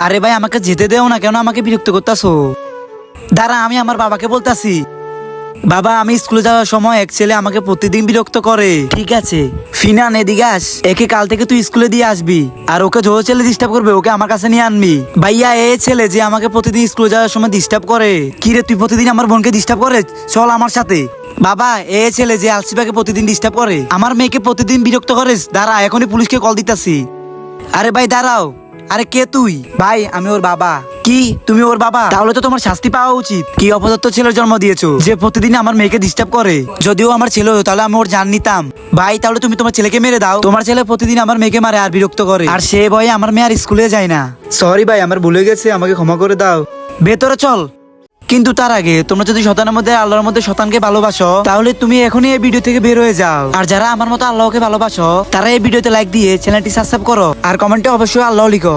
আরে ভাই আমাকে যেতে দেও না, কেন আমাকে বিরক্ত করতেছো? দাঁড়া, আমি আমার বাবাকে বলতাছি। বাবা, আমি স্কুলে যাওয়ার সময় এক ছেলে আমাকে প্রতিদিন বিরক্ত করে। ঠিক আছে ফিনান, এদিকে আস। একে কাল থেকে তুই স্কুলে দিয়ে আসবি, আর ওকে যে ছেলে ডিস্টার্ব করবে ওকে আমার কাছে নিয়ে আনবি। ভাইয়া, এ ছেলে যে আমাকে প্রতিদিন স্কুলে যাওয়ার সময় ডিস্টার্ব করে। কি রে, তুই প্রতিদিন আমার বোনকে ডিস্টার্ব করে? চল আমার সাথে। বাবা, এ ছেলে যে আলসিবাকে প্রতিদিন ডিস্টার্ব করে, আমার মেয়েকে প্রতিদিন বিরক্ত করে। দাঁড়া, এখনই পুলিশকে কল দিতাছি। আরে ভাই দাঁড়াও। আরে কে তুই? ভাই আমি ওর বাবা। কি তুমি ওর বাবা? তাহলে তো তোমার শাস্তি পাওয়া উচিত। কি অপদত্ত ছেলের জন্ম দিয়েছো যে প্রতিদিন আমার মেয়েকে ডিস্টার্ব করে? যদিও আমার ছেলে হতো তাহলে আমি ওর জান নিতাম। ভাই তাহলে তুমি তোমার ছেলেকে মেরে দাও। তোমার ছেলে প্রতিদিন আমার মেয়েকে মারে আর বিরক্ত করে, আর সে ভয়ে আমার মেয়ে আর স্কুলে যায় না। সরি ভাই, আমার ভুলে গেছে, আমাকে ক্ষমা করে দাও। ভেতরে চল। কিন্তু তার আগে তোমরা যদি শতানের মধ্যে আল্লাহর মধ্যে শতানকে ভালোবাসো, তাহলে তুমি এখনই এই ভিডিও থেকে বের হয়ে যাও। আর যারা আমার মতো আল্লাহকে ভালোবাসো, তারা এই ভিডিওতে লাইক দিয়ে চ্যানেলটি সাবস্ক্রাইব করো, আর কমেন্টে অবশ্যই আল্লাহ লিখো।